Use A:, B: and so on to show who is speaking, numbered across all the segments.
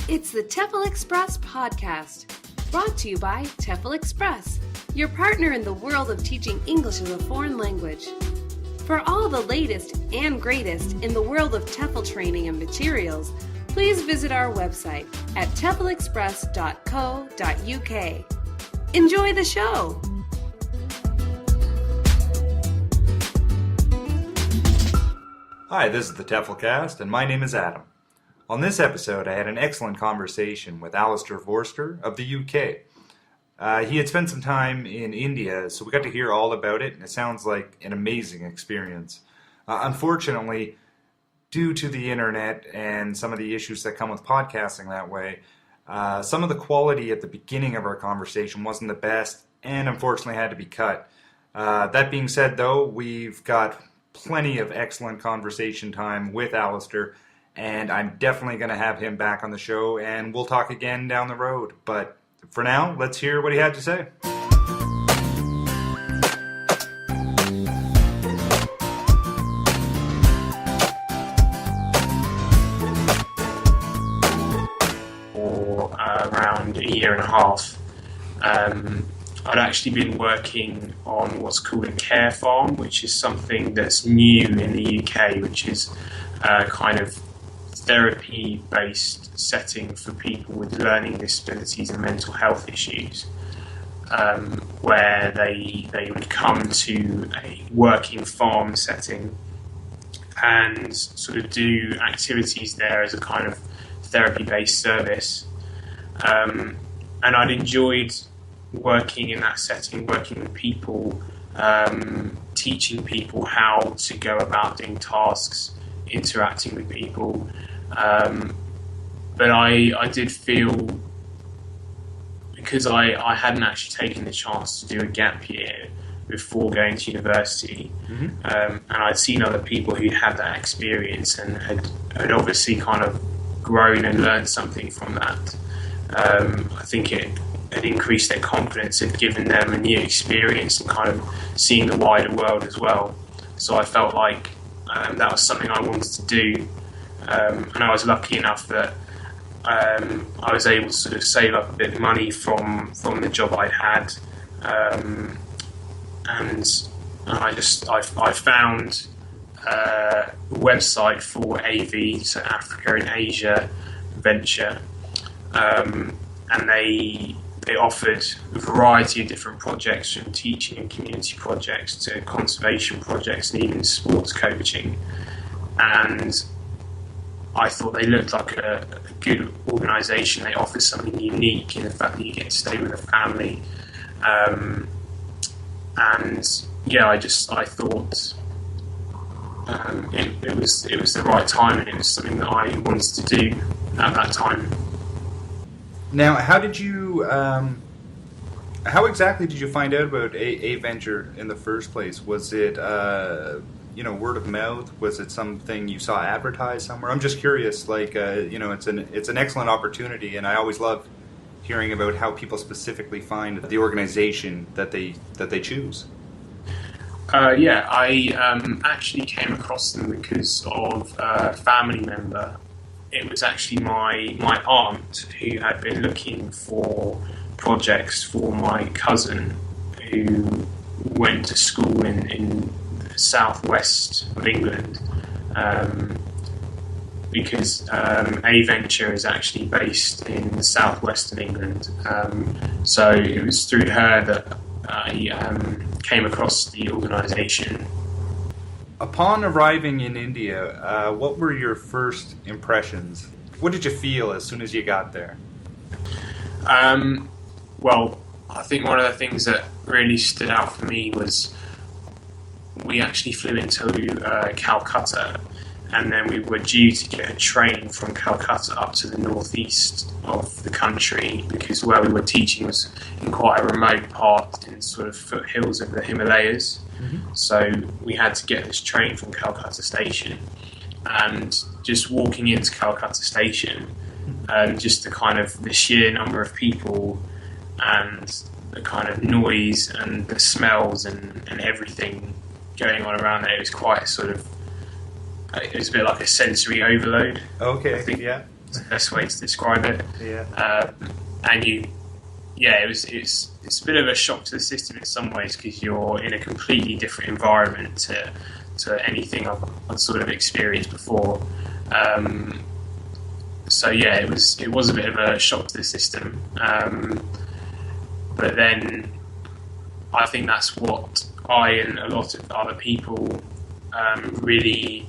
A: It's the TEFL Express podcast, brought to you by TEFL Express, your partner in the world of teaching English as a foreign language. For all the latest and greatest in the world of TEFL training and materials, please visit our website at teflexpress.co.uk. Enjoy the show!
B: Hi, this is the TEFLCast, and my name is Adam. On this episode, I had an excellent conversation with Alistair Vorster of the UK. He had spent some time in India, so we got to hear all about it, and it sounds like an amazing experience. Unfortunately, due to the internet and some of the issues that come with podcasting that way, some of the quality at the beginning of our conversation wasn't the best, and unfortunately had to be cut. That being said, though, we've got plenty of excellent conversation time with Alistair, and I'm definitely going to have him back on the show, and we'll talk again down the road. But for now, let's hear what he had to say.
C: For around a year and a half, I'd actually been working on what's called a care farm, which is something that's new in the UK, which is kind of therapy-based setting for people with learning disabilities and mental health issues, where they would come to a working farm setting and sort of do activities there as a kind of therapy-based service. And I'd enjoyed working in that setting, working with people, teaching people how to go about doing tasks, interacting with people. But I did feel, because I hadn't actually taken the chance to do a gap year before going to university, and I'd seen other people who had that experience and had obviously kind of grown and learned something from that. I think it had increased their confidence, had given them a new experience and kind of seeing the wider world as well. So I felt like that was something I wanted to do. And I was lucky enough that I was able to sort of save up a bit of money from the job I'd had, and I found a website for AV, so Africa and Asia venture, and they offered a variety of different projects, from teaching and community projects to conservation projects and even sports coaching. And I thought they looked like a good organisation. They offered something unique in the fact that you get to stay with a family. And yeah, I thought it was the right time, and it was something that I wanted to do at that time.
B: Now, how exactly did you find out about a venture in the first place? Was it word of mouth? Was it something you saw advertised somewhere? I'm just curious. It's an excellent opportunity, and I always love hearing about how people specifically find the organization that they choose.
C: I actually came across them because of a family member. It was actually my aunt who had been looking for projects for my cousin, who went to school in the southwest of England, because A Venture is actually based in the southwest of England. So it was through her that I came across the organisation.
B: Upon arriving in India, what were your first impressions? What did you feel as soon as you got there?
C: Well, I think one of the things that really stood out for me was we actually flew into Calcutta, and then we were due to get a train from Calcutta up to the northeast of the country, because where we were teaching was in quite a remote part in sort of foothills of the Himalayas. So we had to get this train from Calcutta station, and just walking into Calcutta station, just the sheer number of people and the kind of noise and the smells and everything going on around there, it was quite it was a bit like a sensory overload.
B: Okay,
C: I think.
B: yeah.
C: Is the best way to describe it.
B: Yeah.
C: It's a bit of a shock to the system in some ways because you're in a completely different environment to anything I've sort of experienced before. It was a bit of a shock to the system. But then I think that's what I and a lot of other people really,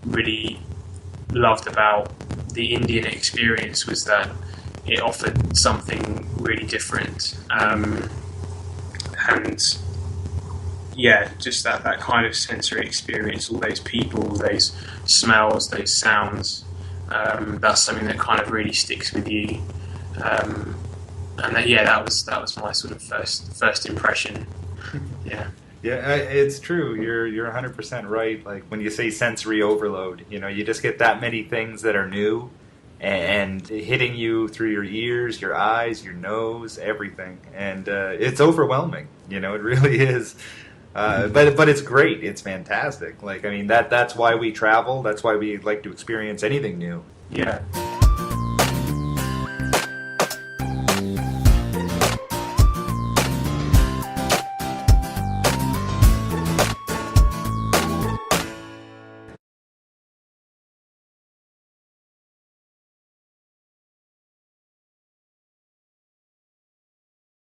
C: really loved about the Indian experience, was that it offered something really different. Just that kind of sensory experience, all those people, those smells, those sounds, that's something that kind of really sticks with you. That was my sort of first impression. Yeah.
B: Yeah, it's true. You're 100% right. Like when you say sensory overload, you just get that many things that are new and hitting you through your ears, your eyes, your nose, everything, and it's overwhelming. It really is. But it's great. It's fantastic. Like, I mean, that's why we travel. That's why we like to experience anything new.
C: Yeah.